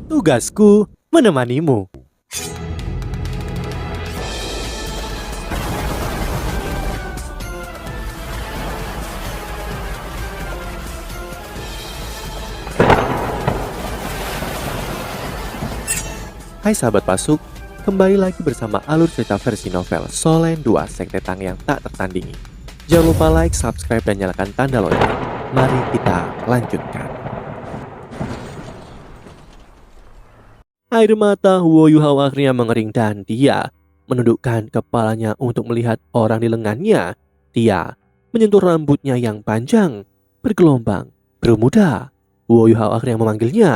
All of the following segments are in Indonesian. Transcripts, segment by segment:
Tugasku menemanimu. Hai sahabat Pasuk, kembali lagi bersama alur cerita versi novel Solen 2 Sekte Tang yang tak tertandingi. Jangan lupa like, subscribe, dan nyalakan tanda lonceng. Mari kita lanjutkan. Air mata Huo Yuhao akhirnya mengering dan dia menundukkan kepalanya untuk melihat orang di lengannya. Dia menyentuh rambutnya yang panjang, bergelombang, bermuda. Huo Yuhao akhirnya memanggilnya.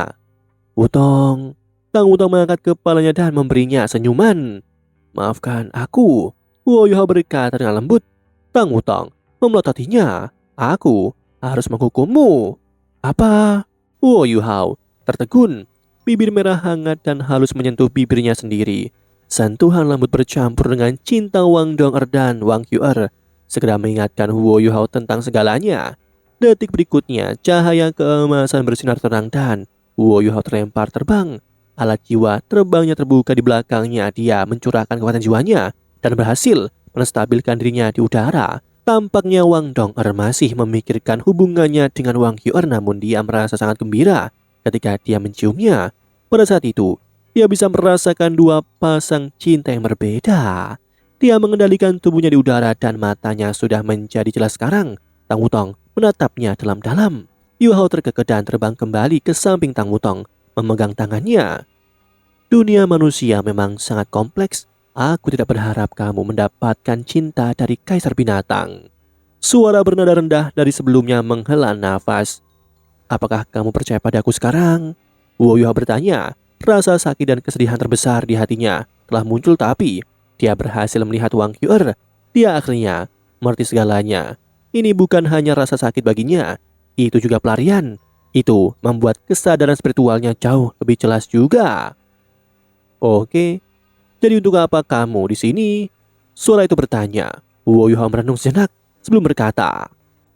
Wutong. Tang Wutong mengangkat kepalanya dan memberinya senyuman. Maafkan aku, Huo Yuhao berkata dengan lembut. Tang Wutong memelototinya. Aku harus menghukummu. Apa? Huo Yuhao tertegun. Bibir merah hangat dan halus menyentuh bibirnya sendiri. Sentuhan lembut bercampur dengan cinta Wang Dong'er dan Wang Yu'er segera mengingatkan Huo Yuhao tentang segalanya. Detik berikutnya, cahaya keemasan bersinar terang dan Huo Yuhao terlempar terbang. Alat jiwa terbangnya terbuka di belakangnya. Dia mencurahkan kekuatan jiwanya dan berhasil menstabilkan dirinya di udara. Tampaknya Wang Dong'er masih memikirkan hubungannya dengan Wang Yu'er, namun dia merasa sangat gembira ketika dia menciumnya. Pada saat itu, dia bisa merasakan dua pasang cinta yang berbeda. Dia mengendalikan tubuhnya di udara dan matanya sudah menjadi jelas sekarang. Tang Wutong menatapnya dalam-dalam. Yuhao terkekeh dan terbang kembali ke samping Tang Wutong, memegang tangannya. Dunia manusia memang sangat kompleks. Aku tidak berharap kamu mendapatkan cinta dari kaisar binatang. Suara bernada rendah dari sebelumnya menghela nafas. Apakah kamu percaya padaku sekarang? Huo Yuhao bertanya. Rasa sakit dan kesedihan terbesar di hatinya telah muncul, tapi dia berhasil melihat Wang Yu'er. Dia akhirnya mengerti segalanya. Ini bukan hanya rasa sakit baginya, itu juga pelarian. Itu membuat kesadaran spiritualnya jauh lebih jelas juga. Oke, jadi untuk apa kamu di sini? Suara itu bertanya. Huo Yuhao merenung sejenak sebelum berkata,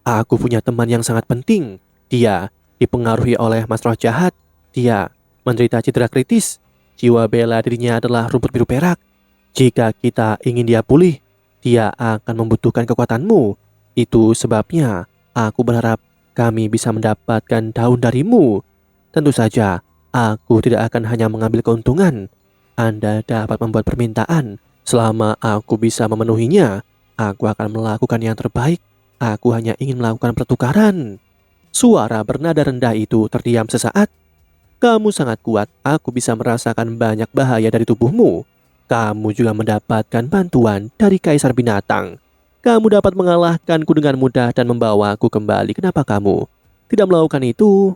aku punya teman yang sangat penting. Dia dipengaruhi oleh mas roh jahat. Dia menderita cedera kritis. Jiwa bela dirinya adalah rumput biru perak. Jika kita ingin dia pulih, dia akan membutuhkan kekuatanmu. Itu sebabnya aku berharap kami bisa mendapatkan daun darimu. Tentu saja, aku tidak akan hanya mengambil keuntungan. Anda dapat membuat permintaan. Selama aku bisa memenuhinya, aku akan melakukan yang terbaik. Aku hanya ingin melakukan pertukaran. Suara bernada rendah itu terdiam sesaat. Kamu sangat kuat. Aku bisa merasakan banyak bahaya dari tubuhmu. Kamu juga mendapatkan bantuan dari kaisar binatang. Kamu dapat mengalahkanku dengan mudah dan membawaku kembali. Kenapa kamu tidak melakukan itu?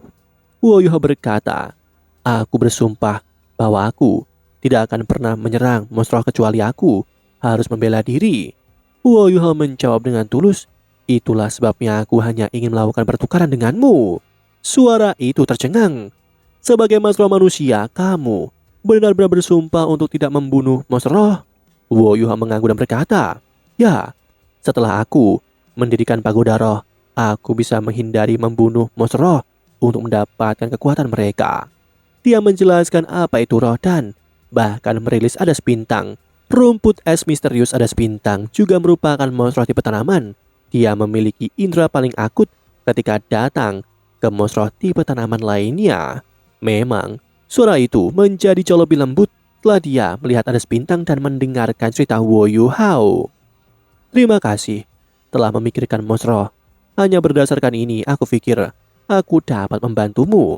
Huo Yuhao berkata, aku bersumpah bahwa aku tidak akan pernah menyerang monster kecuali aku harus membela diri. Huo Yuhao menjawab dengan tulus. Itulah sebabnya aku hanya ingin melakukan pertukaran denganmu. Suara itu tercengang. Sebagai monster manusia, kamu benar-benar bersumpah untuk tidak membunuh monster roh? Huo Yuhao mengangguk dan berkata, ya, setelah aku mendirikan pagoda roh, aku bisa menghindari membunuh monster roh untuk mendapatkan kekuatan mereka. Dia menjelaskan apa itu roh dan bahkan merilis adas bintang. Rumput es misterius adas bintang juga merupakan monster tipe tanaman. Dia memiliki indera paling akut ketika datang ke monster tipe tanaman lainnya. Memang, suara itu menjadi jauh lebih lembut setelah dia melihat adas bintang dan mendengarkan cerita Huo Yuhao. Terima kasih telah memikirkan monster. Hanya berdasarkan ini, aku pikir aku dapat membantumu.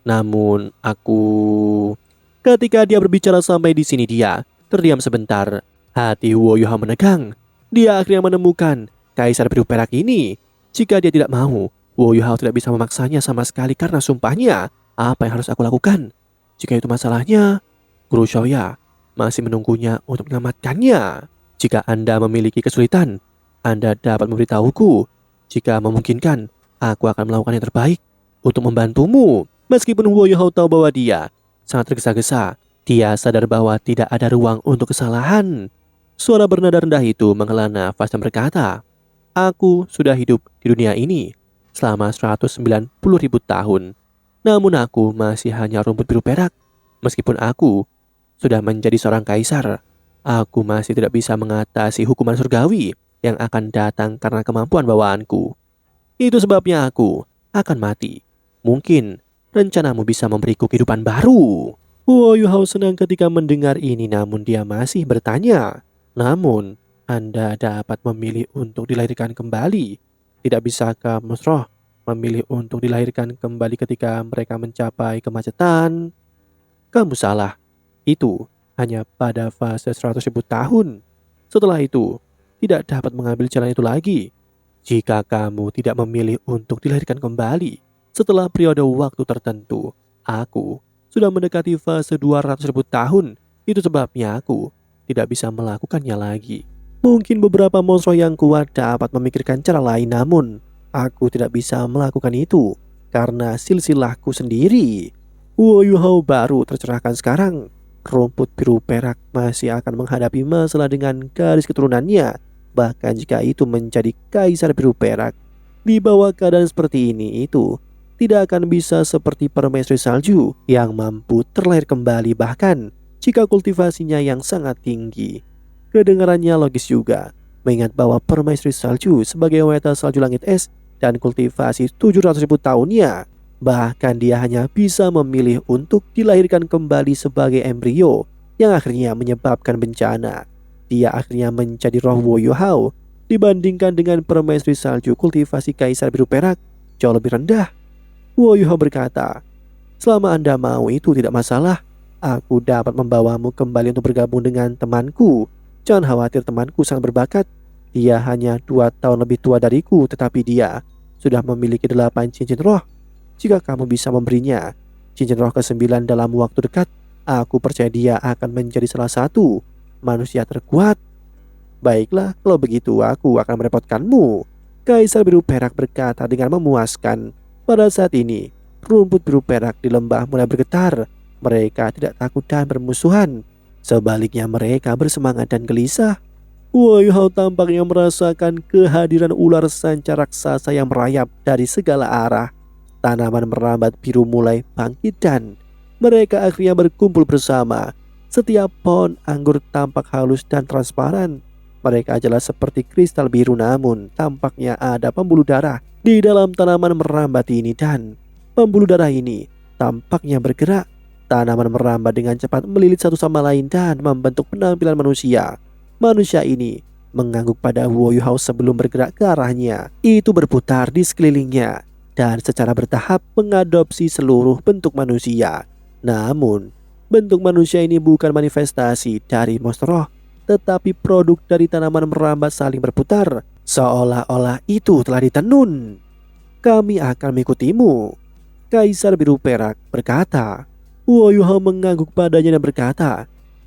Namun, ketika dia berbicara sampai di sini, dia terdiam sebentar. Hati Huo Yuhao menegang. Dia akhirnya menemukan kaisar biru perak ini. Jika dia tidak mau, Huo Yuhao tidak bisa memaksanya sama sekali karena sumpahnya. Apa yang harus aku lakukan? Jika itu masalahnya, Guru Xiaoya masih menunggunya untuk menyelamatkannya. Jika Anda memiliki kesulitan, Anda dapat memberitahuku. Jika memungkinkan, aku akan melakukan yang terbaik untuk membantumu. Meskipun Huo Yuhao tahu bahwa dia sangat tergesa-gesa, dia sadar bahwa tidak ada ruang untuk kesalahan. Suara bernada rendah itu menghela nafas dan berkata, aku sudah hidup di dunia ini selama 190.000 tahun. Namun aku masih hanya rumput biru perak. Meskipun aku sudah menjadi seorang kaisar, aku masih tidak bisa mengatasi hukuman surgawi yang akan datang karena kemampuan bawaanku. Itu sebabnya aku akan mati. Mungkin rencanamu bisa memberiku kehidupan baru. Huo Yuhao senang ketika mendengar ini, namun dia masih bertanya. Namun, Anda dapat memilih untuk dilahirkan kembali. Tidak bisakah Musroh memilih untuk dilahirkan kembali ketika mereka mencapai kemacetan? Kamu salah. Itu hanya pada fase 100.000 tahun. Setelah itu, tidak dapat mengambil jalan itu lagi. Jika kamu tidak memilih untuk dilahirkan kembali setelah periode waktu tertentu, aku sudah mendekati fase 200.000 tahun. Itu sebabnya aku tidak bisa melakukannya lagi. Mungkin beberapa monster yang kuat dapat memikirkan cara lain, namun aku tidak bisa melakukan itu karena silsilahku sendiri. Huo Yuhao baru tercerahkan sekarang. Rumput biru perak masih akan menghadapi masalah dengan garis keturunannya. Bahkan jika itu menjadi kaisar biru perak, di bawah keadaan seperti ini itu tidak akan bisa seperti permaisuri salju yang mampu terlahir kembali bahkan jika kultivasinya yang sangat tinggi. Kedengarannya logis juga, mengingat bahwa permaisuri salju sebagai wanita salju langit es dan kultivasi 700.000 tahunnya. Bahkan dia hanya bisa memilih untuk dilahirkan kembali sebagai embrio yang akhirnya menyebabkan bencana. Dia akhirnya menjadi roh Huo Yuhao dibandingkan dengan permaisuri salju kultivasi kaisar biru perak jauh lebih rendah. Huo Yuhao berkata, selama Anda mau itu tidak masalah. Aku dapat membawamu kembali untuk bergabung dengan temanku. Jangan khawatir, temanku sangat berbakat. Dia hanya 2 tahun lebih tua dariku, tetapi dia sudah memiliki 8 cincin roh. Jika kamu bisa memberinya cincin roh ke-9 dalam waktu dekat, aku percaya dia akan menjadi salah satu manusia terkuat. Baiklah, kalau begitu aku akan merepotkanmu. Kaisar biru perak berkata dengan memuaskan. Pada saat ini, rumput biru perak di lembah mulai bergetar. Mereka tidak takut dan bermusuhan. Sebaliknya mereka bersemangat dan gelisah. Huo Yuhao tampaknya merasakan kehadiran ular sanca raksasa yang merayap dari segala arah. Tanaman merambat biru mulai bangkit dan mereka akhirnya berkumpul bersama. Setiap pohon anggur tampak halus dan transparan. Mereka jelas seperti kristal biru, namun tampaknya ada pembuluh darah di dalam tanaman merambat ini, dan pembuluh darah ini tampaknya bergerak. Tanaman merambat dengan cepat melilit satu sama lain dan membentuk penampilan manusia. Manusia ini mengangguk pada Huo Yuhao sebelum bergerak ke arahnya. Itu berputar di sekelilingnya dan secara bertahap mengadopsi seluruh bentuk manusia. Namun, bentuk manusia ini bukan manifestasi dari monster roh, tetapi produk dari tanaman merambat saling berputar, seolah-olah itu telah ditenun. Kami akan mengikutimu, Kaisar biru perak berkata. Huo Yuhao mengangguk padanya dan berkata,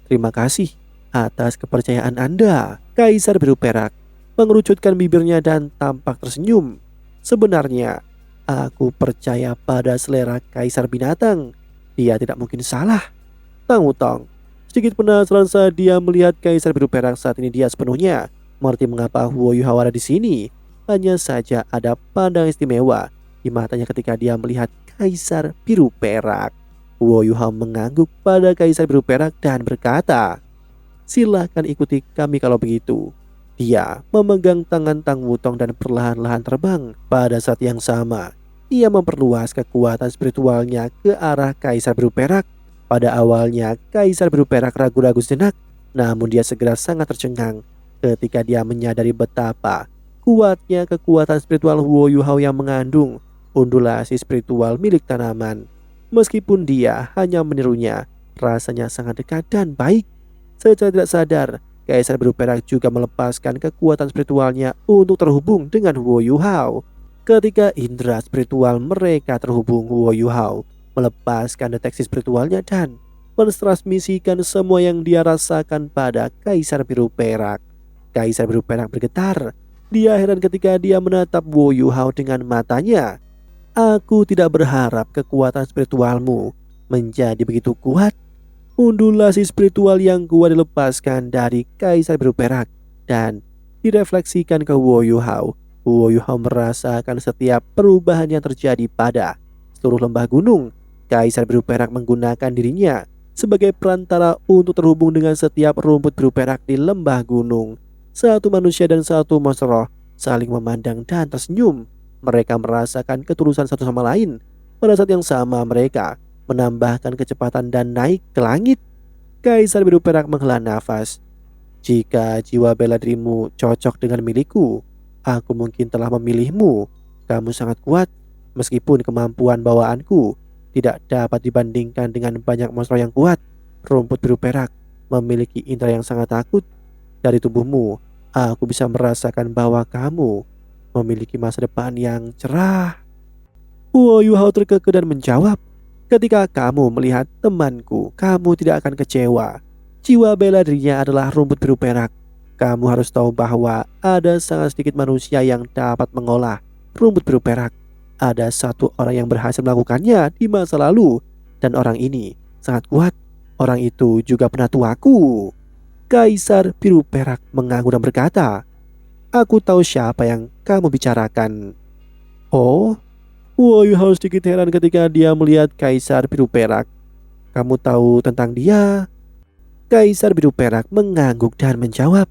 terima kasih atas kepercayaan Anda. Kaisar biru perak mengerucutkan bibirnya dan tampak tersenyum. Sebenarnya, aku percaya pada selera kaisar binatang. Dia tidak mungkin salah. Tang Wutong sedikit penasaran saat dia melihat kaisar biru perak. Saat ini dia sepenuhnya mengerti mengapa Huo Yuhao ada di sini. Hanya saja ada pandangan istimewa di matanya ketika dia melihat kaisar biru perak. Huo Yuhao mengangguk pada kaisar biru perak dan berkata, silakan ikuti kami kalau begitu. Dia memegang tangan Tang Wutong dan perlahan-lahan terbang. Pada saat yang sama, ia memperluas kekuatan spiritualnya ke arah kaisar biru perak. Pada awalnya, kaisar biru perak ragu-ragu sejenak, namun dia segera sangat tercengang ketika dia menyadari betapa kuatnya kekuatan spiritual Huo Yuhao yang mengandung undulasi spiritual milik tanaman. Meskipun dia hanya menirunya, rasanya sangat dekat dan baik. Secara tidak sadar, kaisar biru perak juga melepaskan kekuatan spiritualnya untuk terhubung dengan Huo Yuhao. Ketika indera spiritual mereka terhubung, Huo Yuhao melepaskan deteksi spiritualnya dan mentransmisikan semua yang dia rasakan pada kaisar biru perak. Kaisar biru perak bergetar. Dia heran ketika dia menatap Huo Yuhao dengan matanya. Aku tidak berharap kekuatan spiritualmu menjadi begitu kuat. Undulasi spiritual yang kuat dilepaskan dari kaisar biru perak dan direfleksikan ke Huo Yuhao. Huo Yuhao merasakan setiap perubahan yang terjadi pada seluruh lembah gunung. Kaisar biru perak menggunakan dirinya sebagai perantara untuk terhubung dengan setiap rumput biru perak di lembah gunung. Satu manusia dan satu monster roh saling memandang dan tersenyum. Mereka merasakan ketulusan satu sama lain. Pada saat yang sama mereka menambahkan kecepatan dan naik ke langit. Kaisar biru perak menghela nafas. Jika jiwa bela dirimu cocok dengan milikku, aku mungkin telah memilihmu. Kamu sangat kuat, meskipun kemampuan bawaanku tidak dapat dibandingkan dengan banyak monster yang kuat. Rumput biru perak memiliki indera yang sangat takut. Dari tubuhmu, aku bisa merasakan bahwa kamu memiliki masa depan yang cerah. Hao terkekeh dan menjawab, ketika kamu melihat temanku, kamu tidak akan kecewa. Jiwa bela dirinya adalah rumput biru perak. Kamu harus tahu bahwa ada sangat sedikit manusia yang dapat mengolah rumput biru perak. Ada satu orang yang berhasil melakukannya di masa lalu, dan orang ini sangat kuat. Orang itu juga penatuaku. Kaisar biru perak mengangguk dan berkata, aku tahu siapa yang kamu bicarakan. Oh, Hao sedikit heran ketika dia melihat Kaisar biru perak. Kamu tahu tentang dia? Kaisar biru perak mengangguk dan menjawab,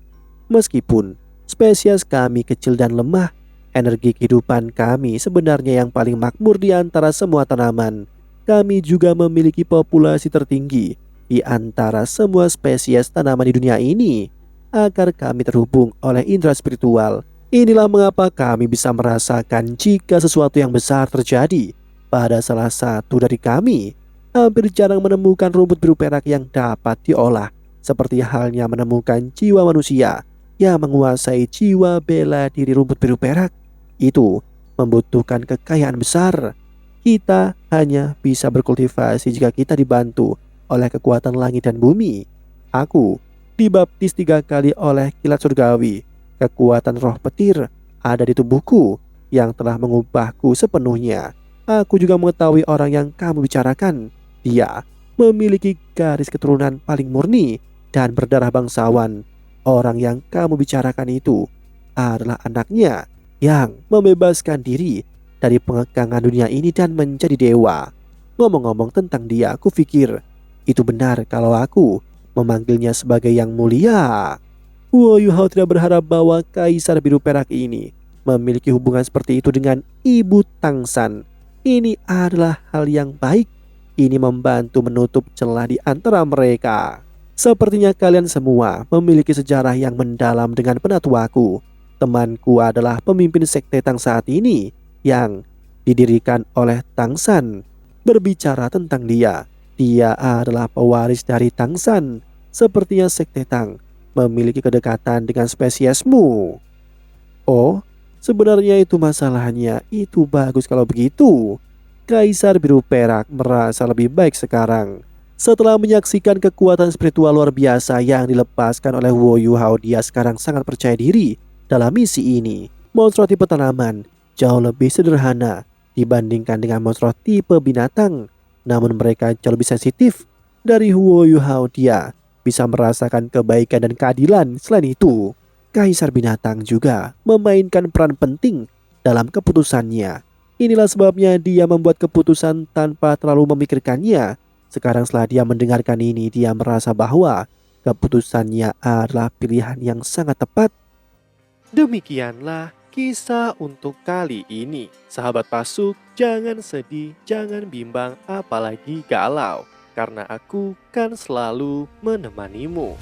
meskipun spesies kami kecil dan lemah, energi kehidupan kami sebenarnya yang paling makmur di antara semua tanaman. Kami juga memiliki populasi tertinggi di antara semua spesies tanaman di dunia ini. Agar kami terhubung oleh indera spiritual, inilah mengapa kami bisa merasakan jika sesuatu yang besar terjadi pada salah satu dari kami. Hampir jarang menemukan rumput biru perak yang dapat diolah, seperti halnya menemukan jiwa manusia yang menguasai jiwa bela diri rumput biru perak. Itu membutuhkan kekayaan besar. Kita hanya bisa berkultivasi jika kita dibantu oleh kekuatan langit dan bumi. Aku dibaptis 3 kali oleh kilat surgawi. Kekuatan roh petir ada di tubuhku yang telah mengubahku sepenuhnya. Aku juga mengetahui orang yang kamu bicarakan. Dia memiliki garis keturunan paling murni dan berdarah bangsawan. Orang yang kamu bicarakan itu adalah anaknya yang membebaskan diri dari pengekangan dunia ini dan menjadi dewa. Ngomong-ngomong tentang dia, aku pikir itu benar kalau aku memanggilnya sebagai yang mulia. Hao tidak berharap bahwa Kaisar biru perak ini memiliki hubungan seperti itu dengan Ibu Tangsan. Ini adalah hal yang baik. Ini membantu menutup celah di antara mereka. Sepertinya kalian semua memiliki sejarah yang mendalam dengan penatuaku. Temanku adalah pemimpin sekte Tang saat ini yang didirikan oleh Tangsan. Berbicara tentang dia adalah pewaris dari Tangsan. Sepertinya sekte Tang memiliki kedekatan dengan spesiesmu. Oh, sebenarnya itu masalahnya. Itu bagus kalau begitu. Kaisar biru perak merasa lebih baik sekarang. Setelah menyaksikan kekuatan spiritual luar biasa yang dilepaskan oleh Hao, dia sekarang sangat percaya diri dalam misi ini. Monster tipe tanaman jauh lebih sederhana dibandingkan dengan monster tipe binatang. Namun mereka jauh lebih sensitif. Dari Hao, dia bisa merasakan kebaikan dan keadilan. Selain itu, Kaisar binatang juga memainkan peran penting dalam keputusannya. Inilah sebabnya dia membuat keputusan tanpa terlalu memikirkannya. Sekarang setelah dia mendengarkan ini, dia merasa bahwa keputusannya adalah pilihan yang sangat tepat. Demikianlah kisah untuk kali ini. Sahabat Pasuk, jangan sedih, jangan bimbang, apalagi galau. Karena aku kan selalu menemanimu.